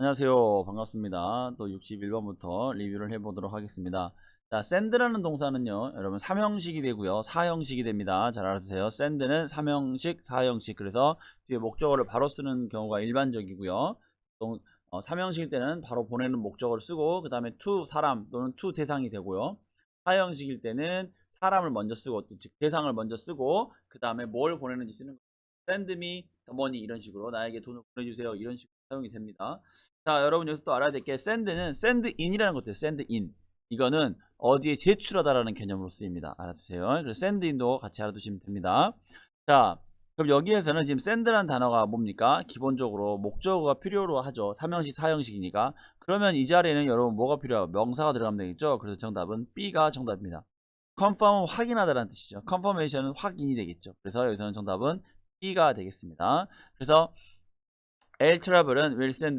안녕하세요. 반갑습니다. 또 61번부터 리뷰를 해보도록 하겠습니다. 자, send라는 동사는요, 여러분 3형식이 되고요, 4형식이 됩니다. 잘 알아두세요. send는 3형식, 4형식. 그래서 뒤에 목적어를 바로 쓰는 경우가 일반적이고요. 3형식일 때는 바로 보내는 목적어를 쓰고, 그 다음에 to 사람 또는 to 대상이 되고요. 4형식일 때는 사람을 먼저 쓰고, 즉 대상을 먼저 쓰고, 그 다음에 뭘 보내는지 쓰는 거예요. send me the money 이런 식으로 나에게 돈을 보내주세요. 이런 식으로 사용이 됩니다. 자, 여러분 여기서 또 알아야 될 게 send는 send in이라는 것도 있어요. send in. 이거는 어디에 제출하다라는 개념으로 쓰입니다. 알아두세요. 그래서 send in도 같이 알아두시면 됩니다. 자, 그럼 여기에서는 지금 send라는 단어가 뭡니까? 기본적으로 목적어가 필요로 하죠. 3형식, 4형식이니까. 그러면 이 자리에는 여러분 뭐가 필요하고 명사가 들어가면 되겠죠? 그래서 정답은 B가 정답입니다. confirm은 확인하다라는 뜻이죠. confirmation은 확인이 되겠죠. 그래서 여기서는 정답은 B가 되겠습니다. 그래서 Air Travel은 will send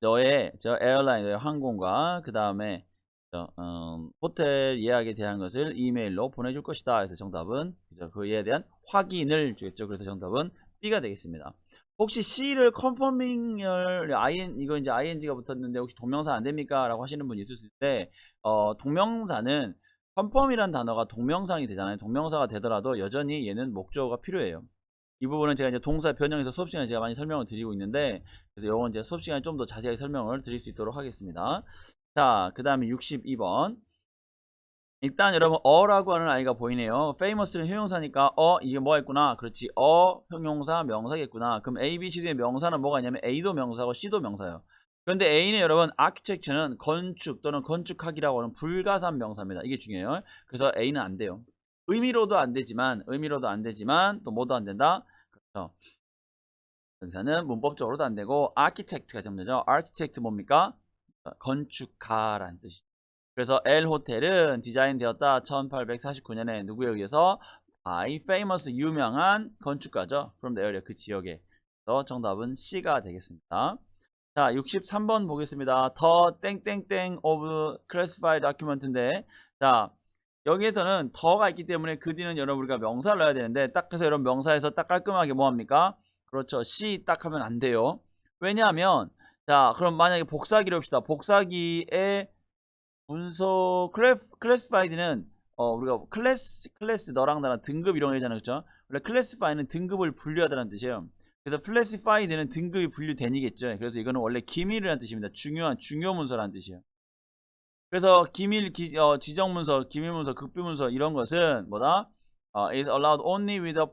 너의 에어라인, 너의 항공과 그 다음에 호텔 예약에 대한 것을 이메일로 보내줄 것이다. 그래서 정답은 그에 대한 확인을 주겠죠. 그래서 정답은 B가 되겠습니다. 혹시 C를 confirming을 이거 이제 ing가 붙었는데 혹시 동명사 안 됩니까? 라고 하시는 분이 있을 수 있는데 동명사는 confirm이라는 단어가 동명사이 되잖아요. 동명사가 되더라도 여전히 얘는 목적어가 필요해요. 이 부분은 제가 이제 동사 변형해서 수업 시간에 제가 많이 설명을 드리고 있는데, 그래서 요건 이제 수업 시간에 좀 더 자세하게 설명을 드릴 수 있도록 하겠습니다. 자, 그 다음에 62번. 일단 여러분 어라고 하는 아이가 보이네요. famous는 형용사니까 이게 뭐가 있구나. 그렇지. 형용사 명사겠구나. 그럼 A, B, C, D의 명사는 뭐가 있냐면 A도 명사고 C도 명사예요. 그런데 A는 여러분 architecture는 건축 또는 건축하기라고 하는 불가산 명사입니다. 이게 중요해요. 그래서 A는 안 돼요. 의미로도 안 되지만 또 뭐도 안 된다. 그렇죠. 여기서는 문법적으로도 안 되고 architect가 되면 되죠. architect 뭡니까? 건축가라는 뜻이죠. 그래서 L 호텔은 디자인되었다 1849년에 누구에 의해서 by famous 유명한 건축가죠. from the area 그 지역에. 그래서 정답은 C가 되겠습니다. 자, 63번 보겠습니다. 더 땡땡땡 of classified document인데 자, 여기에서는 더가 있기 때문에 그 뒤는 여러분 우리가 명사를 넣어야 되는데 딱 해서 여러분 명사에서 딱 깔끔하게 뭐 합니까? 그렇죠. C 딱 하면 안 돼요. 왜냐하면 자, 그럼 만약에 복사기로 합시다. 복사기에 문서 클래시파이드는 우리가 클래스 너랑 나랑 등급 이런 거 있잖아요. 그렇죠? 원래 클래시파이는 등급을 분류하다는 뜻이에요. 그래서 클래시파이드는 등급이 분류된이겠죠. 그래서 이거는 원래 기밀이라는 뜻입니다. 중요 문서라는 뜻이에요. 그래서 지정 문서, 기밀 문서, 극비 문서 이런 것은 뭐다? is allowed only with the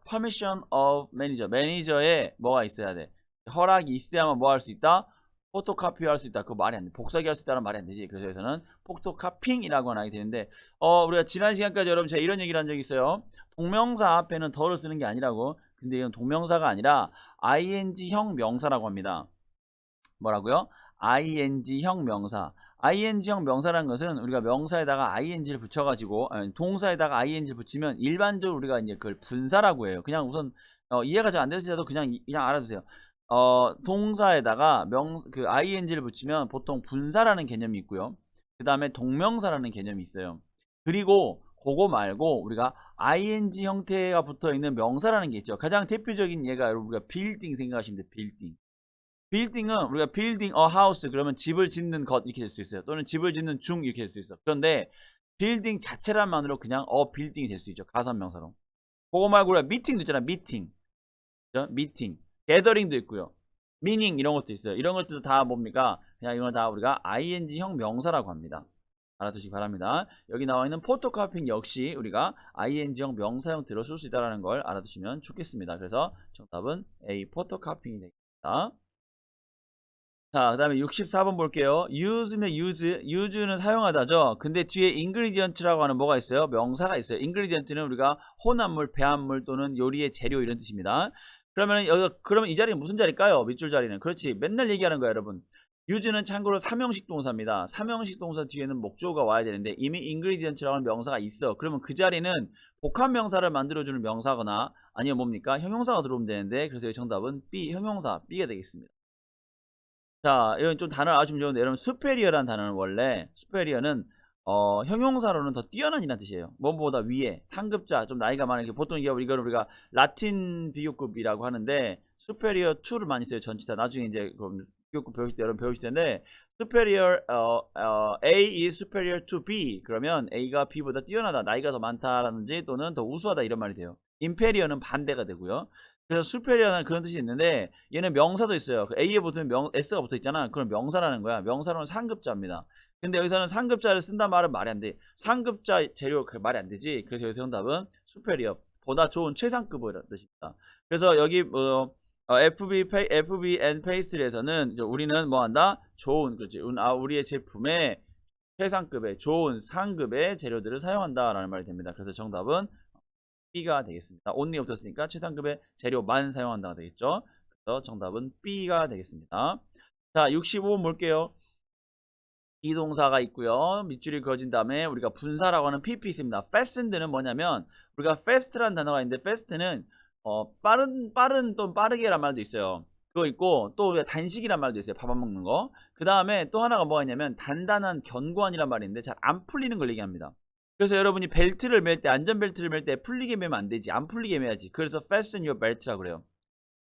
permission of manager. 매니저의 뭐가 있어야 돼? 허락이 있어야만 뭐 할 수 있다? 포토카피 할 수 있다. 그거 말이 안 돼. 복사기 할 수 있다는 말이 안 되지. 그래서 여기서는 포토카핑이라고 하게 되는데, 우리가 지난 시간까지 여러분 제가 이런 얘기를 한 적이 있어요. 동명사 앞에는 더를 쓰는 게 아니라고. 근데 이건 동명사가 아니라 ing형 명사라고 합니다. 뭐라고요? ing형 명사. ing형 명사라는 것은 우리가 명사에다가 ing를 붙여가지고 동사에다가 ing를 붙이면 일반적으로 우리가 이제 그걸 분사라고 해요. 그냥 우선 이해가 잘 안 되시더라도 그냥 알아두세요. 동사에다가 그 ing를 붙이면 보통 분사라는 개념이 있고요. 그 다음에 동명사라는 개념이 있어요. 그리고 그거 말고 우리가 ing 형태가 붙어 있는 명사라는 게 있죠. 가장 대표적인 예가 여러분 우리가 빌딩 생각하시면 돼요. 빌딩. 빌딩은 우리가 빌딩 어 하우스 그러면 집을 짓는 것 이렇게 될 수 있어요. 또는 집을 짓는 중 이렇게 될 수 있어. 그런데 빌딩 자체란만으로 그냥 빌딩이 될 수 있죠. 가산명사로. 그거 말고 우리가 미팅도 있잖아. 미팅. 그죠? 미팅. 게더링도 있고요. 미닝 이런 것도 있어요. 이런 것들도 다 뭡니까? 그냥 이건 다 우리가 ing형 명사라고 합니다. 알아두시기 바랍니다. 여기 나와 있는 포토카핑 역시 우리가 ing형 명사형 들어 쓸 수 있다는 걸 알아두시면 좋겠습니다. 그래서 정답은 A 포토카핑이 되겠습니다. 자, 그 다음에 64번 볼게요. use면 use는 사용하다죠. 근데 뒤에 ingredient라고 하는 뭐가 있어요? 명사가 있어요. ingredient는 우리가 혼합물, 배합물 또는 요리의 재료 이런 뜻입니다. 그러면 이 자리는 무슨 자리일까요? 밑줄 자리는. 그렇지. 맨날 얘기하는 거야, 여러분. use는 참고로 삼형식 동사입니다. 삼형식 동사 뒤에는 목적어가 와야 되는데 이미 ingredient라고 하는 명사가 있어. 그러면 그 자리는 복합 명사를 만들어주는 명사거나 아니면 뭡니까? 형용사가 들어오면 되는데 그래서 정답은 B, 형용사 B가 되겠습니다. 자, 이건 좀 단어를 아시면 좋은데, 여러분, superior라는 단어는 원래, superior는 형용사로는 더 뛰어난이라는 뜻이에요. 뭐보다 위에 상급자 좀 나이가 많은 보통 이거를 우리가 라틴 비교급이라고 하는데 superior to를 많이 써요. 전치사 나중에 이제 비교급 배우실 때 여러분 배우실 텐데 superior A is superior to B 그러면 A가 B보다 뛰어나다 나이가 더 많다라든지 또는 더 우수하다 이런 말이 돼요. inferior는 반대가 되고요. 그래서 superior는 그런 뜻이 있는데 얘는 명사도 있어요. A에 붙으면 S가 붙어 있잖아. 그럼 명사라는 거야. 명사로는 상급자입니다. 근데 여기서는 상급자를 쓴단 말은 말이 안 돼. 상급자 재료 말이 안 되지. 그래서 여기서 정답은 superior 보다 좋은 최상급이라는 뜻입니다. 그래서 여기 FB and 페이스트리에서는 우리는 뭐 한다? 좋은 그렇지. 우리의 제품에 최상급의 좋은 상급의 재료들을 사용한다라는 말이 됩니다. 그래서 정답은 B가 되겠습니다. only 없었으니까 최상급의 재료만 사용한다가 되겠죠. 그래서 정답은 B가 되겠습니다. 자, 65번 볼게요. 비동사가 있고요. 밑줄이 그어진 다음에 우리가 분사라고 하는 PP 있습니다. fastened는 뭐냐면 우리가 fast라는 단어가 있는데 fast는 빠른 또는 빠르게란 말도 있어요. 그거 있고 또 우리가 단식이란 말도 있어요. 밥 안 먹는 거. 그 다음에 또 하나가 뭐가 있냐면 단단한 견고한이란 말이 있는데 잘 안 풀리는 걸 얘기합니다. 그래서 여러분이 벨트를 맬 때 안전벨트를 맬 때 풀리게 매면 안 되지. 안 풀리게 매야지. 그래서 fasten your belt라고 그래요.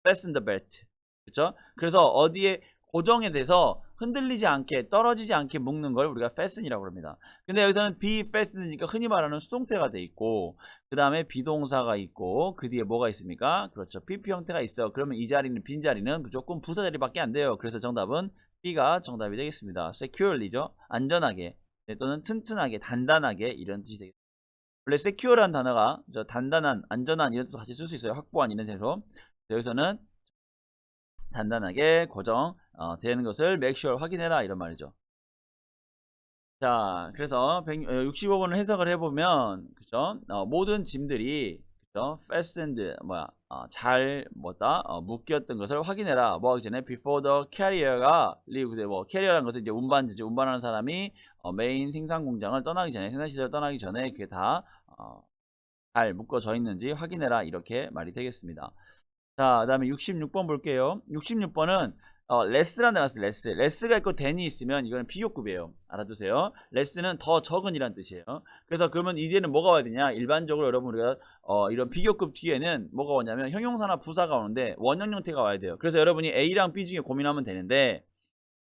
fasten the belt. 그렇죠? 그래서 어디에 고정에 대해서 흔들리지 않게 떨어지지 않게 묶는 걸 우리가 fasten이라고 합니다. 근데 여기서는 be fasten이니까 흔히 말하는 수동태가 돼 있고 그 다음에 비동사가 있고 그 뒤에 뭐가 있습니까? 그렇죠. PP 형태가 있어. 그러면 이 자리는 빈 자리는 무조건 부사 자리밖에 안 돼요. 그래서 정답은 B가 정답이 되겠습니다. securely죠. 안전하게 또는 튼튼하게 단단하게 이런 뜻이 되겠습니다. 원래 secure라는 단어가 단단한 안전한 이런 뜻도 같이 쓸 수 있어요. 확보한 이런 뜻으로 여기서는 단단하게 고정 되는 것을 make sure 확인해라 이런 말이죠. 자, 그래서 65번을 해석을 해보면 그죠? 모든 짐들이 그죠? fastened 잘 묶였던 것을 확인해라. 뭐 하기 전에 before the carrier가 leave. 뭐 carrier라는 것은 이제 운반지죠. 운반하는 사람이 메인 생산 공장을 떠나기 전에 생산 시설을 떠나기 전에 그게 다 잘 묶어져 있는지 확인해라 이렇게 말이 되겠습니다. 자, 그 다음에 66번 볼게요. 66번은 레스라는 단어가 있어요. 레스가 있고 than이 있으면 이거는 비교급이에요. 알아두세요. 레스는 더 적은이란 뜻이에요. 그래서 그러면 이제는 뭐가 와야 되냐? 일반적으로 여러분 우리가 이런 비교급 뒤에는 뭐가 오냐면 형용사나 부사가 오는데 원형 형태가 와야 돼요. 그래서 여러분이 A랑 B 중에 고민하면 되는데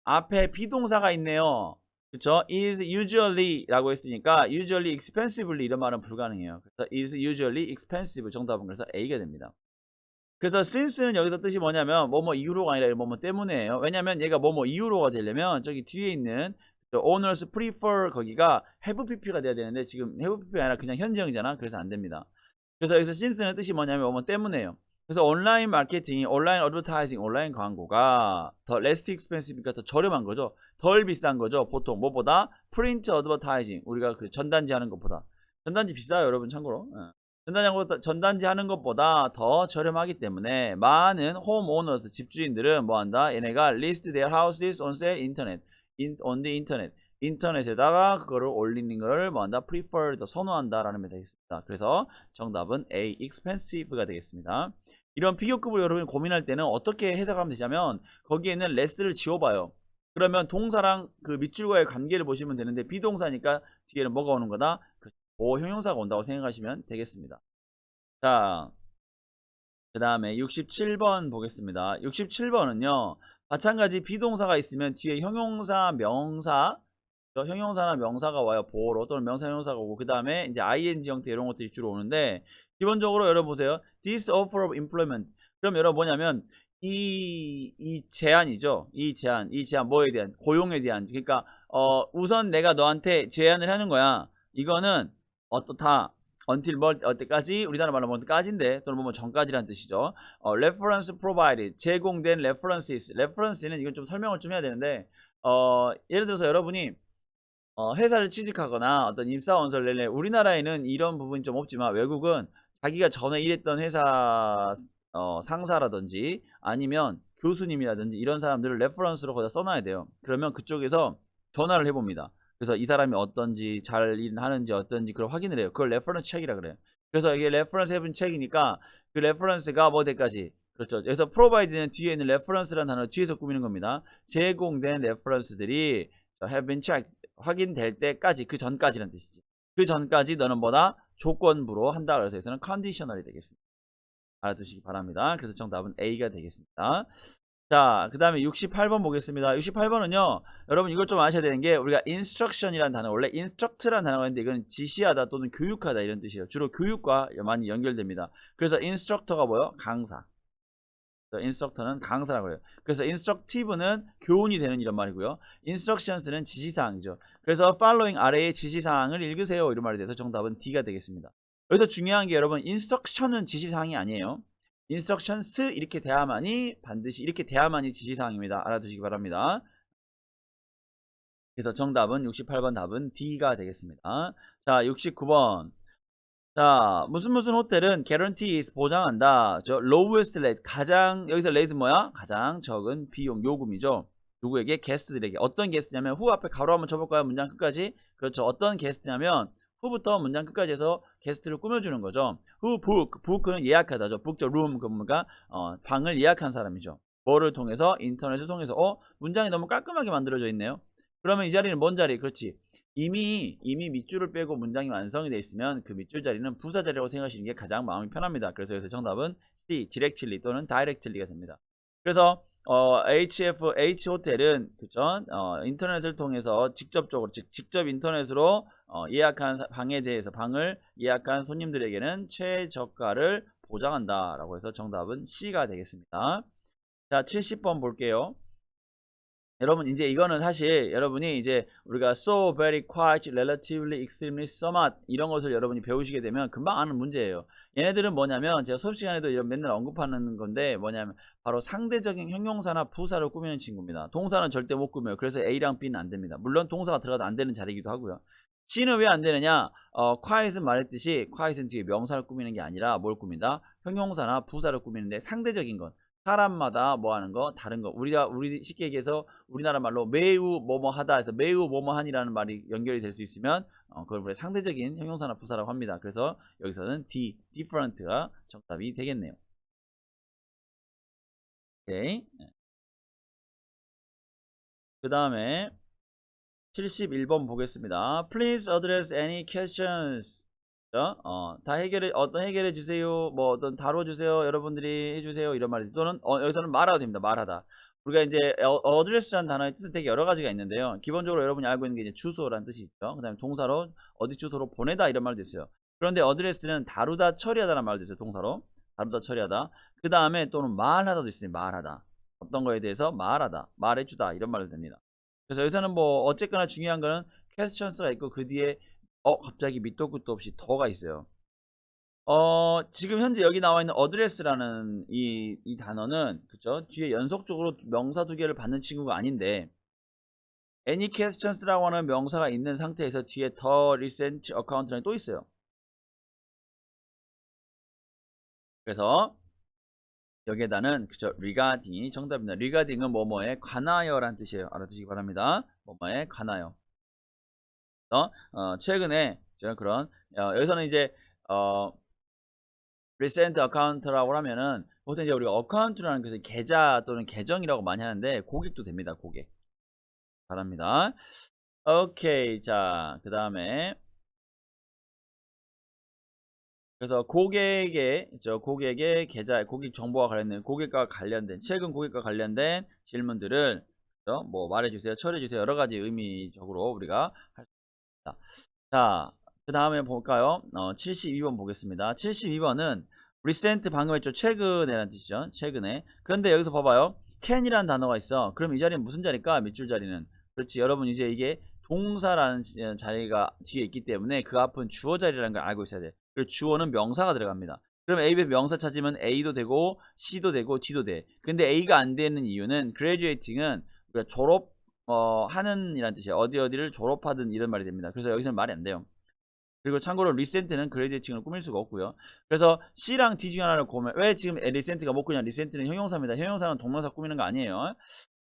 앞에 비동사가 있네요. 그쵸? is usually 라고 했으니까 usually expensively 이런 말은 불가능해요. 그래서 is usually expensive 정답은 그래서 A가 됩니다. 그래서 since는 여기서 뜻이 뭐냐면 뭐뭐 이유로가 아니라 뭐뭐 때문에예요. 왜냐면 얘가 뭐뭐 이유로가 되려면 저기 뒤에 있는 owners prefer 거기가 have pp가 돼야 되는데 지금 have pp가 아니라 그냥 현재형이잖아. 그래서 안 됩니다. 그래서 여기서 since는 뜻이 뭐냐면 뭐뭐 때문에예요. 그래서 온라인 마케팅이 온라인 어드버타이징 온라인 광고가 더 less expensive니까 더 저렴한 거죠. 덜 비싼 거죠. 보통 뭐보다 프린트 어드버타이징 우리가 그 전단지 하는 것보다 전단지 비싸요 여러분 참고로. 전단지 하는 것보다 더 저렴하기 때문에 많은 홈오너스 집주인들은 뭐한다? 얘네가 list their houses on sale on the internet 인터넷에다가 그거를 올리는 걸 뭐한다? prefer 더 선호한다 라는 말이 되겠습니다. 그래서 정답은 A expensive가 되겠습니다. 이런 비교급을 여러분이 고민할 때는 어떻게 해석하면 되냐면 거기에는 less를 지워봐요. 그러면 동사랑 그 밑줄과의 관계를 보시면 되는데 비동사니까 뒤에는 뭐가 오는 거다? 형용사가 온다고 생각하시면 되겠습니다. 자, 그 다음에 67번 보겠습니다. 67번은요. 마찬가지 비동사가 있으면 뒤에 형용사, 명사, 형용사나 명사가 와요. 보어로 또는 명사, 형용사가 오고 그 다음에 이제 ing 형태 이런 것들이 주로 오는데 기본적으로 여러분 보세요. This offer of employment. 그럼 여러분 뭐냐면 이 제안이죠. 이 제안 뭐에 대한 고용에 대한 그러니까 우선 내가 너한테 제안을 하는 거야. 이거는 어떻다. until 어때까지 우리나라 말로 뭐 까지인데 또는 뭐 전까지라는 뜻이죠. reference provided 제공된 reference는 이건 좀 설명을 좀 해야 되는데 예를 들어서 여러분이 회사를 취직하거나 어떤 입사원서를 내려 우리나라에는 이런 부분이 좀 없지만 외국은 자기가 전에 일했던 회사 상사라든지 아니면 교수님이라든지 이런 사람들을 레퍼런스로 거기다 써놔야 돼요. 그러면 그쪽에서 전화를 해봅니다. 그래서 이 사람이 어떤지 잘 일하는지 어떤지 그걸 확인을 해요. 그걸 레퍼런스 책이라 그래요. 그래서 이게 레퍼런스 해본 책이니까 그 레퍼런스가 뭐 때까지 그렇죠. 그래서 provide는 뒤에 있는 레퍼런스라는 단어 뒤에서 꾸미는 겁니다. 제공된 레퍼런스들이 have been checked 확인될 때까지, 그 전까지란 뜻이지. 그 전까지 너는 뭐다? 조건부로 한다. 그래서 여기서는 컨디셔널이 되겠습니다. 알아두시기 바랍니다. 그래서 정답은 A가 되겠습니다. 자, 그 다음에 68번 보겠습니다. 68번은요, 여러분 이걸 좀 아셔야 되는 게, 우리가 instruction이라는 단어, 원래 instruct라는 단어가 있는데, 이건 지시하다 또는 교육하다 이런 뜻이에요. 주로 교육과 많이 연결됩니다. 그래서 instructor가 뭐예요? 강사. 인스트럭터는 강사라고 해요. 그래서 instructive는 교훈이 되는 이런 말이고요. instructions는 지시사항이죠. 그래서 following 아래의 지시사항을 읽으세요. 이런 말이 돼서 정답은 D가 되겠습니다. 여기서 중요한 게 여러분, instruction은 지시사항이 아니에요. instructions 이렇게 돼야만이, 반드시 이렇게 돼야만이 지시사항입니다. 알아두시기 바랍니다. 그래서 정답은 68번 답은 D가 되겠습니다. 자, 69번. 자, 무슨 호텔은 guarantees 보장한다. 저 lowest rate 가장, 여기서 rate 뭐야? 가장 적은 비용 요금이죠. 누구에게? 게스트들에게. 어떤 게스트냐면, 후 앞에 가로 한번 쳐볼까요? 문장 끝까지. 그렇죠. 어떤 게스트냐면 후부터 문장 끝까지 해서 게스트를 꾸며주는 거죠. who book는 예약하다죠. book the room, 그러니까 방을 예약한 사람이죠. 뭐를 통해서? 인터넷을 통해서. 문장이 너무 깔끔하게 만들어져 있네요. 그러면 이 자리는 뭔 자리? 그렇지. 이미 밑줄을 빼고 문장이 완성이 되어 있으면 그 밑줄 자리는 부사 자리라고 생각하시는 게 가장 마음이 편합니다. 그래서 여기서 정답은 C, directly 또는 directly가 됩니다. 그래서 H 호텔은 그죠? 인터넷을 통해서 직접적으로, 직접 인터넷으로 예약한 방에 대해서, 방을 예약한 손님들에게는 최저가를 보장한다라고 해서 정답은 C가 되겠습니다. 자, 70번 볼게요. 여러분 이제 이거는 사실 여러분이 이제 우리가 so, very, quite, relatively, extremely, somewhat 이런 것을 여러분이 배우시게 되면 금방 아는 문제예요. 얘네들은 뭐냐면 제가 수업 시간에도 이런 맨날 언급하는 건데, 뭐냐면 바로 상대적인 형용사나 부사를 꾸미는 친구입니다. 동사는 절대 못 꾸며요. 그래서 A랑 B는 안 됩니다. 물론 동사가 들어가도 안 되는 자리이기도 하고요. C는 왜 안 되느냐? quiet은 말했듯이 quiet은 뒤에 명사를 꾸미는 게 아니라 뭘 꾸민다? 형용사나 부사를 꾸미는데, 상대적인 건 사람마다 뭐 하는 거 다른 거, 우리 쉽게 얘기해서 우리나라 말로 매우 뭐뭐 하다 해서 매우 뭐뭐 한이라는 말이 연결이 될 수 있으면 그걸 우리 상대적인 형용사나 부사라고 합니다. 그래서 여기서는 D, different가 정답이 되겠네요. 오케이. 그 다음에 71번 보겠습니다. Please address any questions. 다 해결해 주세요. 뭐 어떤 다뤄주세요. 여러분들이 해주세요. 이런 말이, 또는 여기서는 말하도 됩니다. 말하다. 우리가 이제 address라는 단어의 뜻은 되게 여러 가지가 있는데요. 기본적으로 여러분이 알고 있는 게 이제 주소라는 뜻이 있죠. 그 다음에 동사로 어디 주소로 보내다 이런 말도 있어요. 그런데 address는 다루다, 처리하다라는 말도 있어요. 동사로 다루다, 처리하다. 그 다음에 또는 말하다도 있어요. 말하다. 어떤 거에 대해서 말하다, 말해주다 이런 말도 됩니다. 그래서 여기서는 뭐 어쨌거나 중요한 거는 questions가 있고, 그 뒤에 갑자기 밑도 끝도 없이 더가 있어요. 지금 현재 여기 나와 있는 address라는 이 단어는, 그쵸? 뒤에 연속적으로 명사 두 개를 받는 친구가 아닌데, any questions라고 하는 명사가 있는 상태에서 뒤에 the recent account라는 또 있어요. 그래서 여기에다는 그쵸, regarding이 정답입니다. regarding은 뭐뭐에 관하여라는 뜻이에요. 알아두시기 바랍니다. 뭐뭐에 관하여. 최근에 제가 그런 여기서는 이제 recent account라고 하면은 보통 이제 우리가 account라는 것은 계좌 또는 계정이라고 많이 하는데, 고객도 됩니다. 고객. 바랍니다. 오케이. 자, 그 다음에 그래서 고객의 계좌, 고객 정보와 관련된, 고객과 관련된, 최근 고객과 관련된 질문들을 뭐 말해주세요, 처리해주세요, 여러 가지 의미적으로 우리가 할 수 있습니다. 자, 그 다음에 볼까요? 72번 보겠습니다. 72번은 recent, 방금 했죠. 최근에라는 뜻이죠. 최근에. 그런데 여기서 봐봐요. can이라는 단어가 있어. 그럼 이 자리는 무슨 자리일까? 밑줄 자리는. 그렇지. 여러분 이제 이게 동사라는 자리가 뒤에 있기 때문에 그 앞은 주어 자리라는 걸 알고 있어야 돼. 그리고 주어는 명사가 들어갑니다. 그럼 A, B 명사 찾으면 A도 되고 C도 되고 D도 돼. 근데 A가 안 되는 이유는 graduating은 우리가 하는 이란 뜻이에요. 어디를 졸업하든 이런 말이 됩니다. 그래서 여기서는 말이 안 돼요. 그리고 참고로 리센트는 그레디에이팅을 꾸밀 수가 없고요. 그래서 C랑 D 중에 하나를 고르면, 왜 지금 리센트가 못 꾸냐? 리센트는 형용사입니다. 형용사는 동명사 꾸미는 거 아니에요.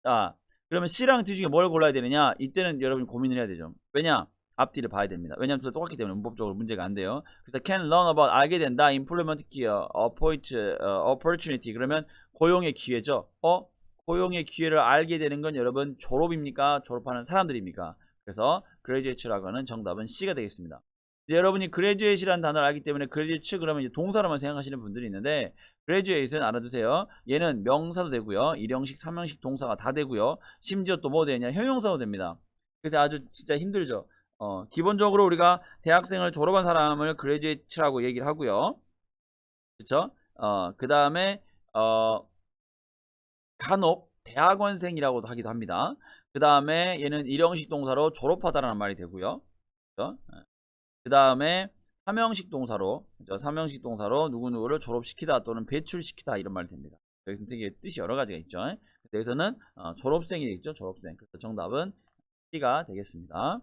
자, 그러면 C랑 D 중에 뭘 골라야 되느냐? 이때는 여러분이 고민을 해야 되죠. 왜냐? 앞뒤를 봐야 됩니다. 왜냐하면 둘 다 똑같기 때문에 문법적으로 문제가 안 돼요. 그래서 can learn about, 알게 된다. employment 기회, opportunity, 그러면 고용의 기회죠. 고용의 기회를 알게 되는 건 여러분 졸업입니까? 졸업하는 사람들입니까? 그래서 graduate라고 하는 정답은 C가 되겠습니다. 이제 여러분이 graduate이라는 단어를 알기 때문에 graduate 그러면 이제 동사로만 생각하시는 분들이 있는데 graduate은 알아두세요. 얘는 명사도 되고요. 일형식, 삼형식 동사가 다 되고요. 심지어 또 뭐 되냐? 형용사도 됩니다. 그래서 아주 진짜 힘들죠. 기본적으로 우리가 대학생을 졸업한 사람을 graduate라고 얘기를 하고요. 그쵸? 그 다음에 간혹 대학원생이라고도 하기도 합니다. 그 다음에 얘는 일형식 동사로 졸업하다라는 말이 되고요. 그 다음에 삼형식 동사로, 삼형식 동사로 누구누구를 졸업시키다 또는 배출시키다 이런 말이 됩니다. 여기서 되게 뜻이 여러 가지가 있죠. 여기서는 졸업생이 있죠. 졸업생. 그래서 정답은 C가 되겠습니다.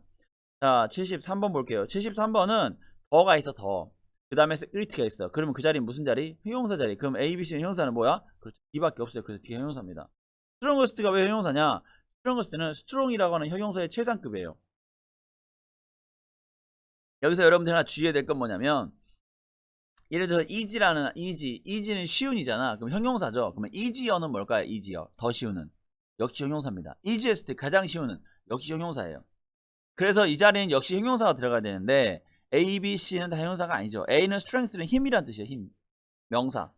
자, 73번 볼게요. 73번은 더가 있어, 더. 그 다음에 security가 있어. 그러면 그 자리는 무슨 자리? 형용사 자리. 그럼 A, B, C는 형용사는 뭐야? 그렇죠. D밖에 없어요. 그래서 D가 형용사입니다. strongest가 왜 형용사냐? strongest는 strong이라고 하는 형용사의 최상급이에요. 여기서 여러분들 하나 주의해야 될 건 뭐냐면 예를 들어서 easy는 쉬운이잖아. 그럼 형용사죠. 그러면 easier는 뭘까요? easier. 더 쉬우는. 역시 형용사입니다. easiest 가장 쉬우는. 역시 형용사예요. 그래서 이 자리는 역시 형용사가 들어가야 되는데 A, B, C는 다 형용사가 아니죠. A는 strength는 힘이란 뜻이에요. 힘. 명사.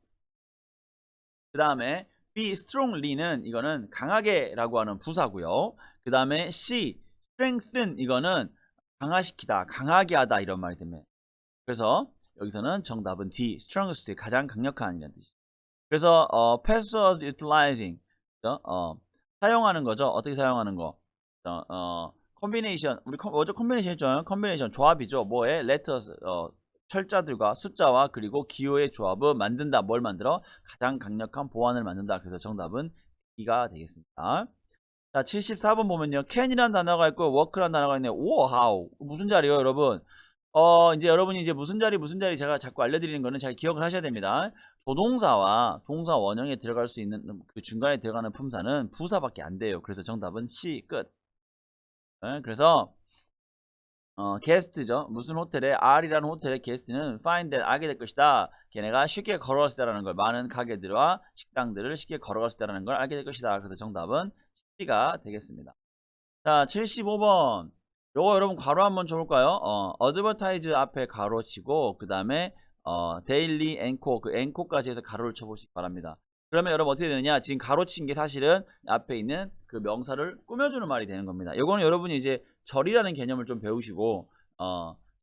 그 다음에 B, strongly는 이거는 강하게 라고 하는 부사고요. 그 다음에 C, strengthen 이거는 강화시키다, 강하게 하다 이런 말이 됩니다. 그래서 여기서는 정답은 D, strongest 가장 강력한 이라는 뜻이죠. 그래서 passive utilizing 사용하는 거죠. 어떻게 사용하는 거? 콤비네이션 우리 어제 콤비네이션 했죠. 콤비네이션 조합이죠. 뭐에 letters 철자들과 숫자와 그리고 기호의 조합을 만든다. 뭘 만들어? 가장 강력한 보완을 만든다. 그래서 정답은 B가 되겠습니다. 자, 74번 보면요. can이라는 단어가 있고 work라는 단어가 있네요. 오, how 무슨 자리요, 여러분? 이제 여러분이 이제 무슨 자리 제가 자꾸 알려드리는 거는 잘 기억을 하셔야 됩니다. 조동사와 동사 원형에 들어갈 수 있는 그 중간에 들어가는 품사는 부사밖에 안 돼요. 그래서 정답은 C 끝. 그래서 게스트죠. 무슨 호텔에 R이라는 호텔의 게스트는 find that 알게 될 것이다. 걔네가 쉽게 걸어갈 수 있다는 걸 많은 가게들과 식당들을 쉽게 걸어갈 수 있다는 걸 알게 될 것이다. 그래서 정답은 C가 되겠습니다. 자, 75번. 요거 여러분 괄호 한번 쳐볼까요? advertise 앞에 가로 치고 그 다음에 daily anchor 그 anchor까지 해서 가로를 쳐보시기 바랍니다. 그러면 여러분 어떻게 되느냐? 지금 가로 친 게 사실은 앞에 있는 그 명사를 꾸며주는 말이 되는 겁니다. 요거는 여러분이 이제 절이라는 개념을 좀 배우시고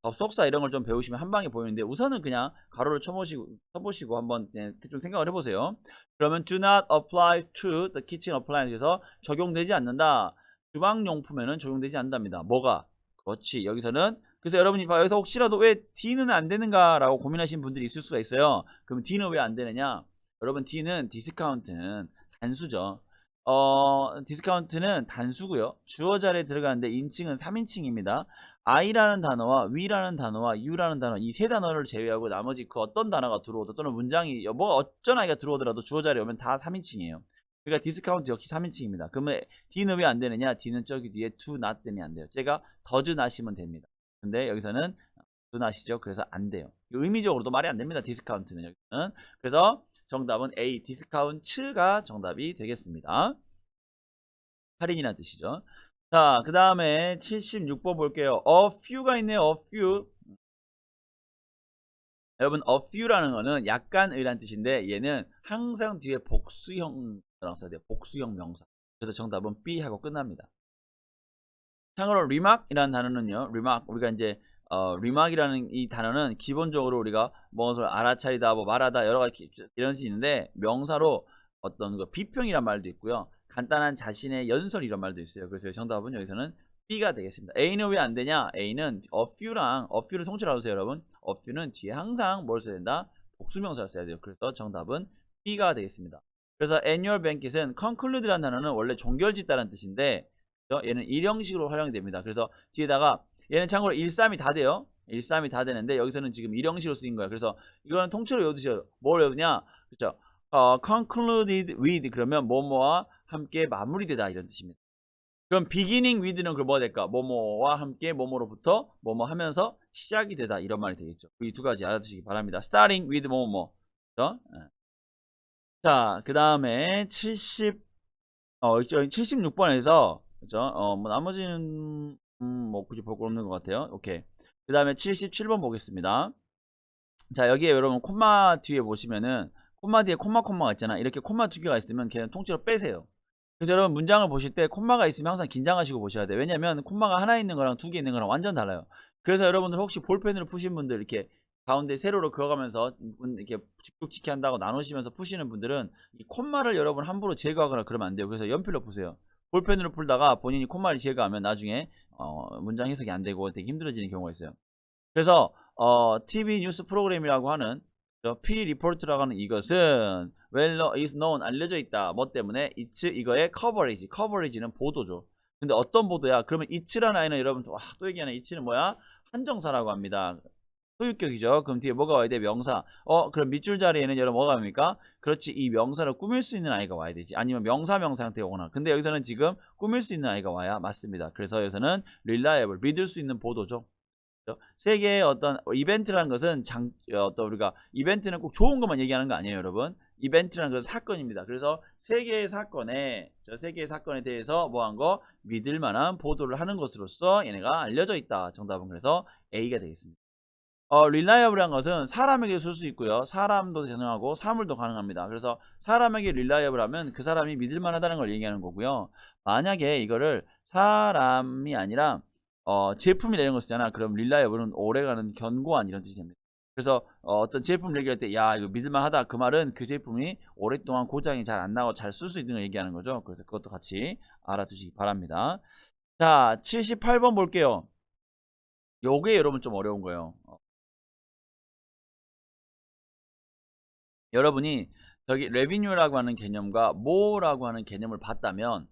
접속사 이런 걸 좀 배우시면 한 방에 보이는데 우선은 그냥 가로를 쳐보시고 한번 좀 생각을 해보세요. 그러면 do not apply to the kitchen appliance에서 적용되지 않는다. 주방용품에는 적용되지 않는답니다. 뭐가? 그렇지. 여기서는 그래서 여러분이 여기서 혹시라도 왜 D는 안 되는가 라고 고민하시는 분들이 있을 수가 있어요. 그럼 D는 왜 안 되느냐? 여러분 D는 디스카운트는 단수죠. 디스카운트는 단수고요. 주어 자리에 들어가는데 인칭은 3인칭입니다. I라는 단어와 We라는 단어와 You라는 단어 이 세 단어를 제외하고 나머지 그 어떤 단어가 들어오든 또는 문장이 뭐 어쩐 아이가 들어오더라도 주어 자리에 오면 다 3인칭이에요. 그러니까 디스카운트 역시 3인칭입니다. 그러면 D는 왜 안 되느냐? D는 저기 뒤에 to not 때문에 안 돼요. 제가 does not이면 됩니다. 근데 여기서는 do not이죠. 그래서 안 돼요. 의미적으로도 말이 안 됩니다. 디스카운트는 여기서는. 그래서 정답은 A, 디스카운트가 정답이 되겠습니다. 할인이라는 뜻이죠. 자, 그 다음에 76번 볼게요. a few가 있네요. a few. 여러분, a few라는 거는 약간의란 뜻인데 얘는 항상 뒤에 복수형이라고 써야 돼요. 복수형 명사. 그래서 정답은 B 하고 끝납니다. 참고로 remark이라는 단어는요. remark 우리가 이제 remark이라는 이 단어는 기본적으로 우리가 무엇을 알아차리다, 뭐 말하다 여러 가지 이런 뜻이 있는데 명사로 어떤 그 비평이란 말도 있고요. 간단한 자신의 연설 이런 말도 있어요. 그래서 정답은 여기서는 B가 되겠습니다. A는 왜 안 되냐? A는 a few를 통째로 알아두세요, 여러분. a few는 뒤에 항상 뭘 써야 된다? 복수명사를 써야 돼요. 그래서 정답은 B가 되겠습니다. 그래서 annual banquet은 conclude라는 단어는 원래 종결짓다라는 뜻인데 얘는 일형식으로 활용이 됩니다. 그래서 뒤에다가 얘는 참고로 1, 3이 다 돼요. 1, 3이 다 되는데 여기서는 지금 일형식으로 쓰인 거예요. 그래서 이거는 통째로 외워두셔요. 뭘 외우냐? 그렇죠? concluded with 그러면 뭐뭐와 함께 마무리되다 이런 뜻입니다. 그럼 beginning with는 그 뭐가 될까? 뭐뭐와 함께 뭐뭐로부터 뭐뭐 하면서 시작이 되다 이런 말이 되겠죠. 이 두 가지 알아두시기 바랍니다. starting with 뭐뭐. 그렇죠? 자, 그 다음에 76번에서 그죠? 뭐 나머지는 뭐 굳이 볼 거 없는 것 같아요. 오케이. 그 다음에 77번 보겠습니다. 자, 여기에 여러분 콤마 뒤에 보시면은 콤마 뒤에 콤마가 있잖아. 이렇게 콤마 두 개가 있으면 걔는 통째로 빼세요. 그래서 여러분 문장을 보실 때 콤마가 있으면 항상 긴장하시고 보셔야 돼요. 왜냐면 콤마가 하나 있는 거랑 두 개 있는 거랑 완전 달라요. 그래서 여러분들 혹시 볼펜으로 푸신 분들 이렇게 가운데 세로로 그어가면서 이렇게 직독치기 한다고 나누시면서 푸시는 분들은 이 콤마를 여러분 함부로 제거하거나 그러면 안 돼요. 그래서 연필로 푸세요. 볼펜으로 풀다가 본인이 콤마를 제거하면 나중에 문장 해석이 안 되고 되게 힘들어지는 경우가 있어요. 그래서 TV 뉴스 프로그램이라고 하는 P 리포트라고 하는 이것은 is known 알려져 있다. 뭐 때문에 it's 이거의 coverage는 보도죠. 근데 어떤 보도야? 그러면 it라는 아이는 여러분 또 얘기하네. it는 뭐야? 한정사라고 합니다. 소유격이죠. 그럼 뒤에 뭐가 와야 돼? 명사. 그럼 밑줄 자리에는 여러분 뭐가 옵니까? 그렇지. 이 명사를 꾸밀 수 있는 아이가 와야 되지. 아니면 명사 형태 오거나. 근데 여기서는 지금 꾸밀 수 있는 아이가 와야 맞습니다. 그래서 여기서는 reliable, 믿을 수 있는 보도죠. 세계의 어떤 이벤트라는 것은 어떤 우리가 이벤트는 꼭 좋은 것만 얘기하는 거 아니에요, 여러분. 이벤트라는 것은 사건입니다. 그래서 세계의 사건에 대해서 뭐한 거 믿을 만한 보도를 하는 것으로서 얘네가 알려져 있다. 정답은 그래서 A가 되겠습니다. reliable한 것은 사람에게 쓸 수 있고요. 사람도 가능하고 사물도 가능합니다. 그래서 사람에게 reliable 하면 그 사람이 믿을 만하다는 걸 얘기하는 거고요. 만약에 이거를 사람이 아니라 제품이나 이런 거 쓰잖아. 그럼 reliable은 오래가는 견고한 이런 뜻이 됩니다. 그래서 어떤 제품 얘기할 때 야 이거 믿을만하다 그 말은 그 제품이 오랫동안 고장이 잘 안 나고 잘 쓸 수 있는 걸 얘기하는 거죠. 그래서 그것도 같이 알아두시기 바랍니다. 자 78번 볼게요. 요게 여러분 좀 어려운 거예요. 여러분이 저기 revenue라고 하는 개념과 more라고 하는 개념을 봤다면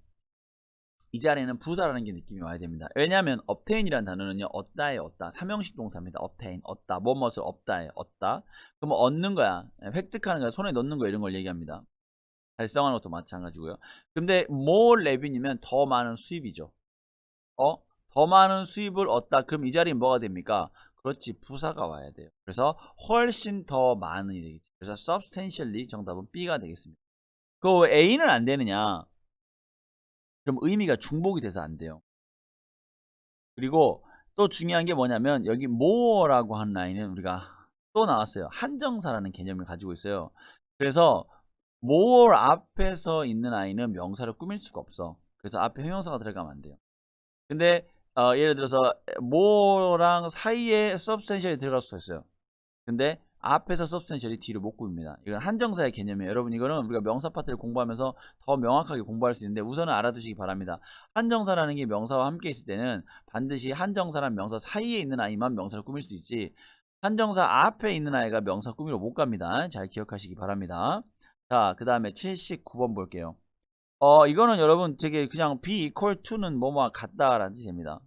이 자리에는 부사라는 게 느낌이 와야 됩니다. 왜냐하면 obtain이라는 단어는요 얻다에 얻다 삼형식 동사입니다. obtain 얻다 뭐뭇을 얻다에 얻다 그러면 얻는 거야 획득하는 거야 손에 넣는 거 이런 걸 얘기합니다. 달성하는 것도 마찬가지고요. 근데 more revenue면 더 많은 수입이죠. 더 많은 수입을 얻다 그럼 이 자리에 뭐가 됩니까? 그렇지 부사가 와야 돼요. 그래서 훨씬 더 많은이 되겠지. 그래서 substantially 정답은 B가 되겠습니다. 그 A는 안 되느냐? 그럼 의미가 중복이 돼서 안 돼요. 그리고 또 중요한 게 뭐냐면 여기 more라고 한 라인은 우리가 또 나왔어요. 한정사라는 개념을 가지고 있어요. 그래서 more 앞에서 있는 아이는 명사를 꾸밀 수가 없어. 그래서 앞에 형용사가 들어가면 안 돼요. 근데 예를 들어서 more랑 사이에 substantial이 들어갈 수가 있어요. 근데 앞에서 substantial이 뒤로 못 꾸밉니다. 이건 한정사의 개념이에요. 여러분 이거는 우리가 명사 파트를 공부하면서 더 명확하게 공부할 수 있는데 우선은 알아두시기 바랍니다. 한정사라는 게 명사와 함께 있을 때는 반드시 한정사랑 명사 사이에 있는 아이만 명사를 꾸밀 수 있지 한정사 앞에 있는 아이가 명사 꾸미러 못 갑니다. 잘 기억하시기 바랍니다. 자, 그 다음에 79번 볼게요. 이거는 여러분 되게 그냥 be equal to는 뭐뭐 같다라는 뜻입니다.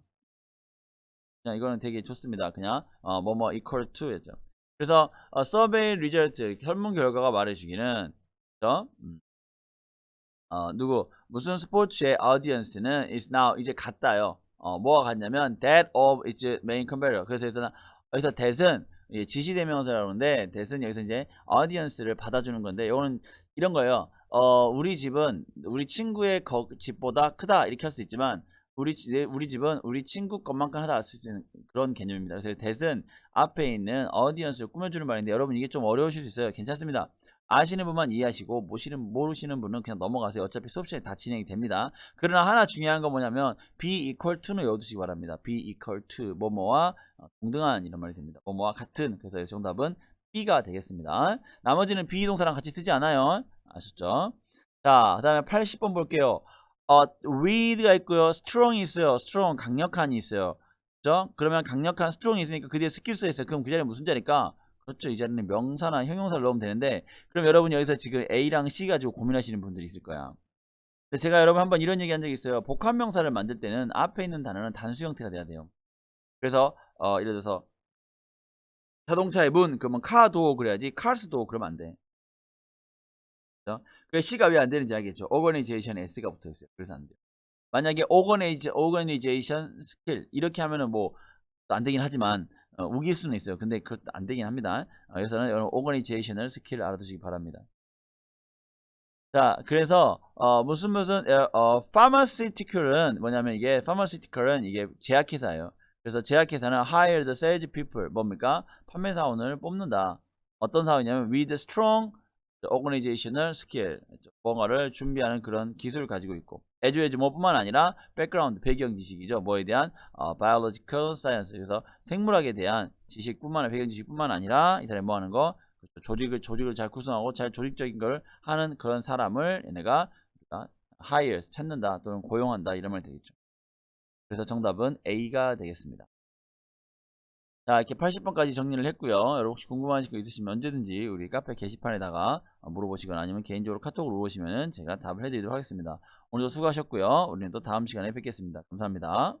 그냥 이거는 되게 좋습니다. 그냥 뭐뭐 equal to였죠. 그래서 survey result 설문 결과가 말해주기는 그렇죠? 누구 무슨 스포츠의 audience는 is now 이제 같다요. 뭐가 같냐면 that of its main competitor. 그래서 여기서 that은 지시대명사라고 하는데 that은 여기서 이제 audience를 받아주는 건데 이거는 이런 거예요. 우리 집은 우리 친구의 집보다 크다 이렇게 할 수 있지만 우리 집은 우리 친구 것만큼 하다 할 수 있는 그런 개념입니다. 그래서 that은 앞에 있는 audience를 꾸며주는 말인데 여러분 이게 좀 어려우실 수 있어요. 괜찮습니다. 아시는 분만 이해하시고 모르시는 분은 그냥 넘어가세요. 어차피 수업 시간에 다 진행이 됩니다. 그러나 하나 중요한 건 뭐냐면 be equal to는 외워두시기 바랍니다. be equal to 뭐뭐와 동등한 이런 말이 됩니다. 뭐뭐와 같은. 그래서 정답은 B가 되겠습니다. 나머지는 비동사랑 같이 쓰지 않아요. 아셨죠? 자, 그 다음에 80번 볼게요. with가 있고요. strong이 있어요. strong 강력한이 있어요. 그죠? 그러면 강력한 strong이 있으니까 그 뒤에 skills가 있어요. 그럼 그 자리는 무슨 자리일까? 그렇죠. 이 자리는 명사나 형용사를 넣으면 되는데 그럼 여러분 여기서 지금 A랑 C 가지고 고민하시는 분들이 있을 거야. 근데 제가 여러분 한번 이런 얘기 한 적이 있어요. 복합명사를 만들 때는 앞에 있는 단어는 단수 형태가 돼야 돼요. 그래서 예를 들어서 자동차의 문 그러면 카도 그래야지 카스도 그러면 안 돼. 그래서 그 C가 왜 안 되는지 알겠죠. organization S가 붙어 있어요. 그래서 안 돼요. 만약에 organization skill 이렇게 하면은 뭐 안 되긴 하지만 우길 수는 있어요. 근데 그것도 안 되긴 합니다. 그래서는 여러분 organizational 스킬을 알아두시기 바랍니다. 자, 그래서 무슨 pharmaceutical은 뭐냐면 이게 pharmaceutical은 이게 제약회사예요. 그래서 제약회사는 hire the sales people 뭡니까? 판매 사원을 뽑는다. 어떤 사원이냐면 with strong organizational skill 뭔가를 준비하는 그런 기술을 가지고 있고 에듀에듀 뭐뿐만 아니라 백그라운드 배경 지식이죠. 뭐에 대한 biological science 그래서 생물학에 대한 지식뿐만 아니라 배경 지식뿐만 아니라 이 사람이 뭐 하는 거 그렇죠. 조직을 잘 구성하고 잘 조직적인 걸 하는 그런 사람을 얘네가 hire 찾는다 또는 고용한다 이런 말 되겠죠. 그래서 정답은 A가 되겠습니다. 자, 이렇게 80번까지 정리를 했고요. 여러분 혹시 궁금하신 거 있으시면 언제든지 우리 카페 게시판에다가 물어보시거나 아니면 개인적으로 카톡으로 물어보시면 제가 답을 해드리도록 하겠습니다. 오늘도 수고하셨고요. 우리는 또 다음 시간에 뵙겠습니다. 감사합니다.